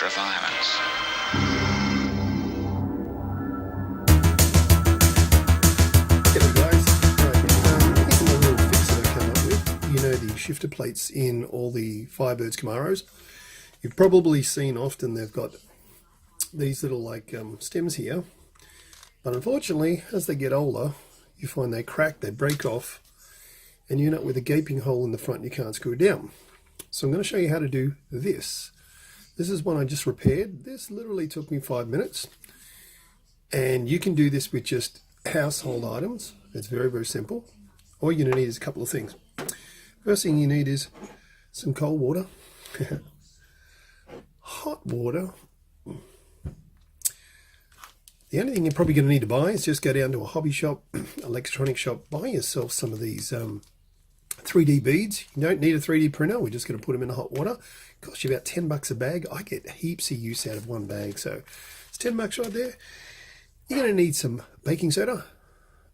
extra violence. G'day guys, right, here's another little fix that I came up with. You know the shifter plates in all the Firebirds Camaros. You've probably seen often they've got these little like stems here, but unfortunately as they get older you find they crack, they break off, and you end up with a gaping hole in the front you can't screw down. So I'm going to show you how to do this. This is one I just repaired. This literally took me 5 minutes, and you can do this with just household items. It's very, very simple. All you're going to need is a couple of things. First thing you need is some cold water, hot water. The only thing you're probably going to need to buy is just go down to a hobby shop, electronic shop, buy yourself some of these 3D beads. You don't need a 3D printer. We're just going to put them in the hot water. It costs you about 10 bucks a bag. I get heaps of use out of one bag, so it's 10 bucks right there. You're going to need some baking soda.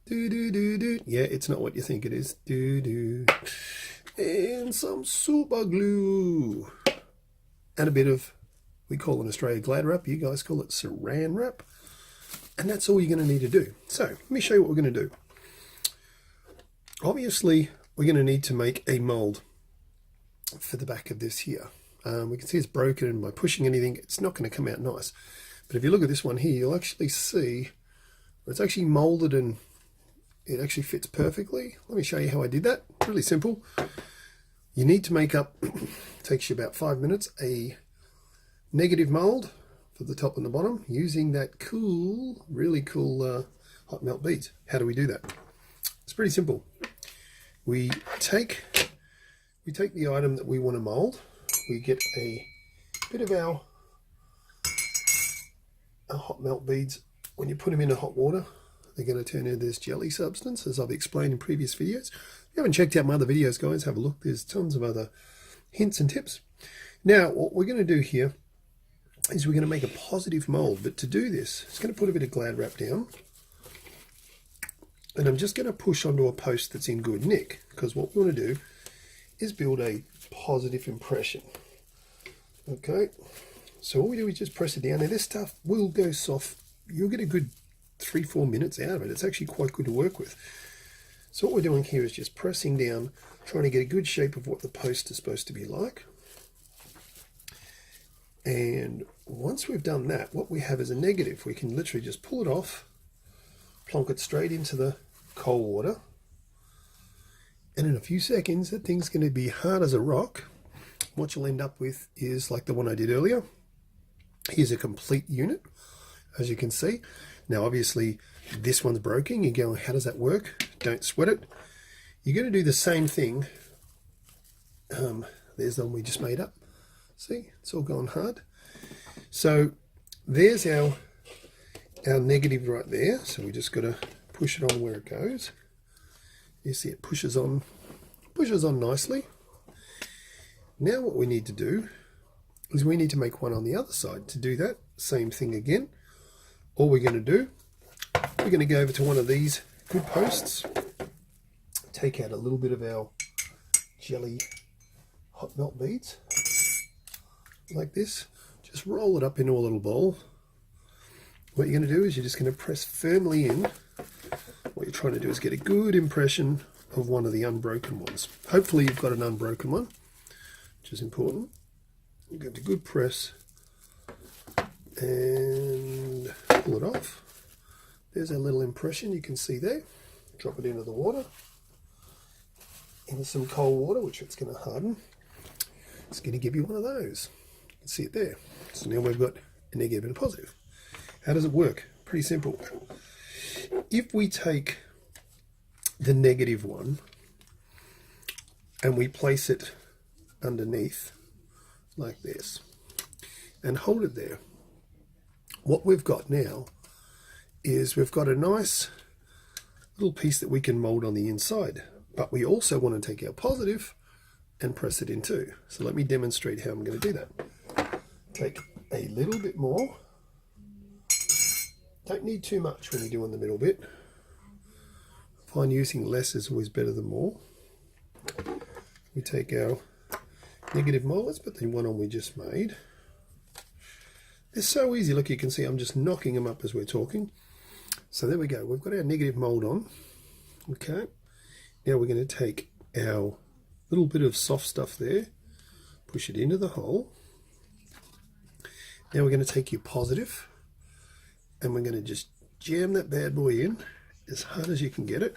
Yeah, it's not what you think it is. And some super glue. And a bit of, we call in Australia Glad wrap. You guys call it Saran wrap. And that's all you're going to need to do. So let me show you what we're going to do. Obviously, we're going to need to make a mold for the back of this here. We can see it's broken, and by pushing anything, it's not going to come out nice. But if you look at this one here, you'll actually see it's actually molded and it actually fits perfectly. Let me show you how I did that. Really simple. You need to make up, takes you about 5 minutes, a negative mold for the top and the bottom using that cool, really cool hot melt beads. How do we do that? It's pretty simple. We take the item that we want to mold. We get a bit of our hot melt beads. When you put them in hot water, they're going to turn into this jelly substance, as I've explained in previous videos. If you haven't checked out my other videos, guys, have a look. There's tons of other hints and tips. Now, what we're going to do here is we're going to make a positive mold. But to do this, it's going to put a bit of Glad wrap down. And I'm just going to push onto a post that's in good nick, because what we want to do is build a positive impression. Okay, so all we do is just press it down. Now this stuff will go soft. You'll get a good 3-4 minutes out of it. It's actually quite good to work with. So what we're doing here is just pressing down, trying to get a good shape of what the post is supposed to be like. And once we've done that, what we have is a negative. We can literally just pull it off, plonk it straight into the cold water, and in a few seconds that thing's going to be hard as a rock. What you'll end up with is like the one I did earlier. Here's a complete unit, as you can see. Now obviously this one's broken. You go, how does that work? Don't sweat it. You're going to do the same thing. There's the one we just made up. See, it's all gone hard. So there's our negative right there. So we just got to push it on where it goes. You see it pushes on nicely. Now what we need to do is we need to make one on the other side. To do that, same thing again. All we're going to do, we're going to go over to one of these good posts, take out a little bit of our jelly hot melt beads, like this. Just roll it up into a little ball. What you're going to do is you're just going to press firmly in. What you're trying to do is get a good impression of one of the unbroken ones. Hopefully you've got an unbroken one, which is important. You get a good press and pull it off. There's our little impression you can see there. Drop it into the water, into some cold water, which it's going to harden. It's going to give you one of those. You can see it there. So now we've got a negative and a positive. How does it work? Pretty simple. If we take the negative one and we place it underneath like this and hold it there, what we've got now is we've got a nice little piece that we can mold on the inside, but we also want to take our positive and press it in too. So let me demonstrate how I'm going to do that. Take a little bit more. Don't need too much when you're doing the middle bit. I find using less is always better than more. We take our negative mold, let's put the one on we just made. They're so easy. Look, you can see I'm just knocking them up as we're talking. So there we go. We've got our negative mold on. Okay. Now we're going to take our little bit of soft stuff there, push it into the hole. Now we're going to take your positive and we're going to just jam that bad boy in as hard as you can get it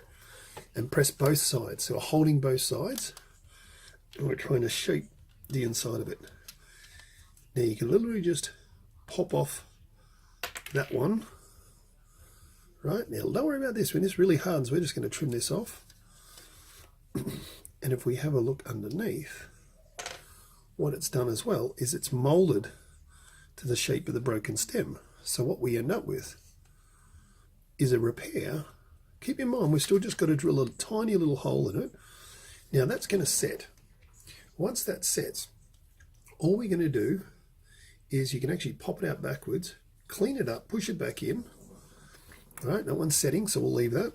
and press both sides. So we're holding both sides and we're trying to shape the inside of it. Now you can literally just pop off that one. Right, now don't worry about this. When this really hardens, we're just going to trim this off. And if we have a look underneath, what it's done as well is it's molded to the shape of the broken stem. So what we end up with is a repair. Keep in mind, we've still just got to drill a tiny little hole in it. Now that's going to set. Once that sets, all we're going to do is you can actually pop it out backwards, clean it up, push it back in. All right, that one's setting, so we'll leave that.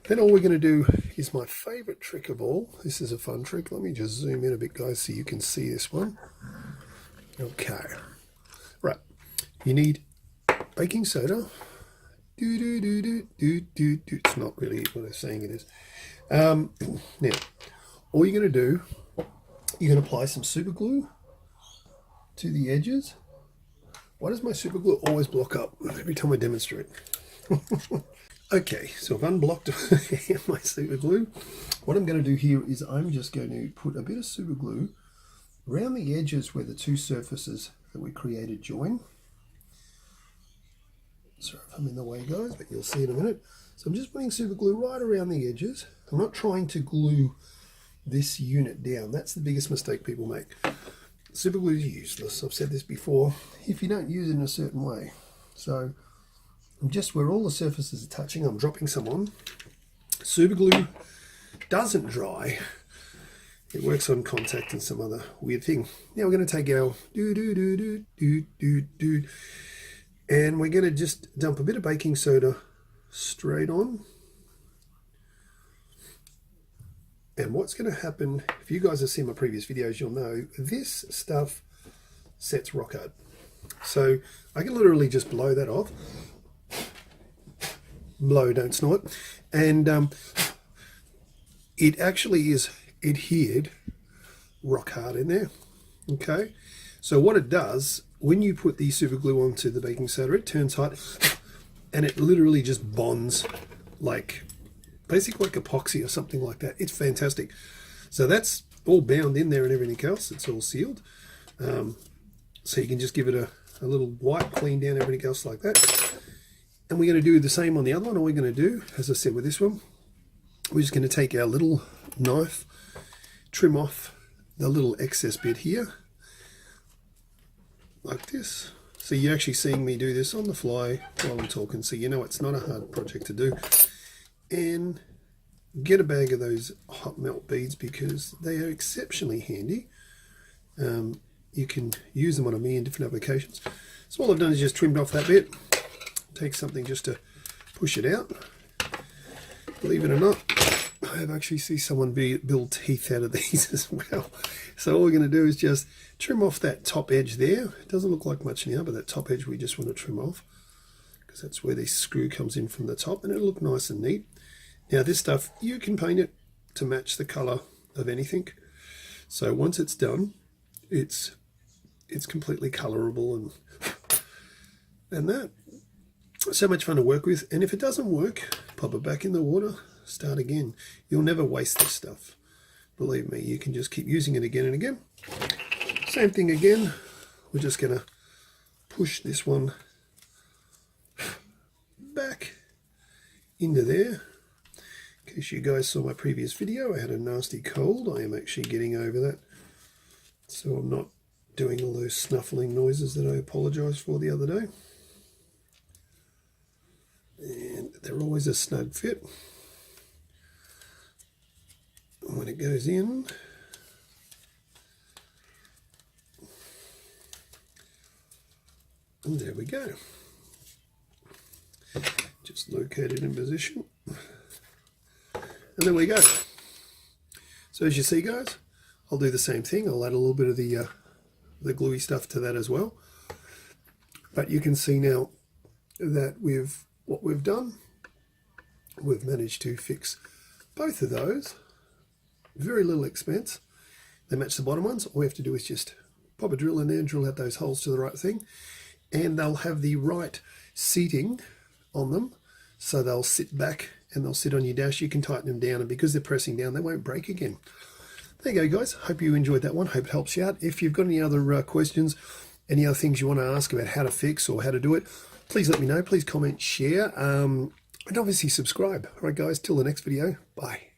Then all we're going to do is my favorite trick of all. This is a fun trick. Let me just zoom in a bit, guys, so you can see this one. Okay. Right. You need baking soda. It's not really what I'm saying it is. Now, all you're going to do, you're going to apply some super glue to the edges. Why does my super glue always block up every time I demonstrate? Okay, so I've unblocked my super glue. What I'm going to do here is I'm just going to put a bit of super glue around the edges where the two surfaces that we created join. Sorry if I'm in the way, guys, but you'll see in a minute. So I'm just putting super glue right around the edges. I'm not trying to glue this unit down. That's the biggest mistake people make. Super glue is useless. I've said this before. If you don't use it in a certain way. So just where all the surfaces are touching, I'm dropping some on. Super glue doesn't dry. It works on contact and some other weird thing. Now we're going to take our and we're going to just dump a bit of baking soda straight on. And what's going to happen, if you guys have seen my previous videos, you'll know this stuff sets rock hard. So I can literally just blow that off. Blow, don't snort. And it actually is adhered rock hard in there. Okay, so what it does, when you put the super glue onto the baking soda, it turns hot and it literally just bonds like basically like epoxy or something like that. It's fantastic. So that's all bound in there and everything else. It's all sealed. So you can just give it a little wipe, clean down everything else like that. And we're going to do the same on the other one. All we're going to do, as I said with this one, we're just going to take our little knife, trim off the little excess bit here, like this. So you're actually seeing me do this on the fly while I'm talking, so you know it's not a hard project to do. And get a bag of those hot melt beads because they are exceptionally handy. You can use them on a million different applications. So all I've done is just trimmed off that bit. Take something just to push it out. Believe it or not, I have actually seen someone build teeth out of these as well. So all we're going to do is just trim off that top edge there. It doesn't look like much now, but that top edge we just want to trim off because that's where this screw comes in from the top, and it'll look nice and neat. Now this stuff, you can paint it to match the color of anything. So once it's done, it's completely colorable and that. So much fun to work with. And if it doesn't work, pop it back in the water, start again. You'll never waste this stuff. Believe me, you can just keep using it again and again. Same thing again. We're just going to push this one back into there. In case you guys saw my previous video, I had a nasty cold. I am actually getting over that. So I'm not doing all those snuffling noises that I apologise for the other day. And they're always a snug fit. And when it goes in, and there we go. Just locate it in position. And there we go. So as you see, guys, I'll do the same thing. I'll add a little bit of the the gluey stuff to that as well. But you can see now that what we've done, we've managed to fix both of those. Very little expense. They match the bottom ones. All we have to do is just pop a drill in there and drill out those holes to the right thing, and they'll have the right seating on them, so they'll sit back and they'll sit on your dash. You can tighten them down, and because they're pressing down, they won't break again. There you go, guys. Hope you enjoyed that one. Hope it helps you out. If you've got any other questions, any other things you want to ask about how to fix or how to do it, please let me know. Please comment, share, and obviously subscribe. All right, guys, till the next video. Bye.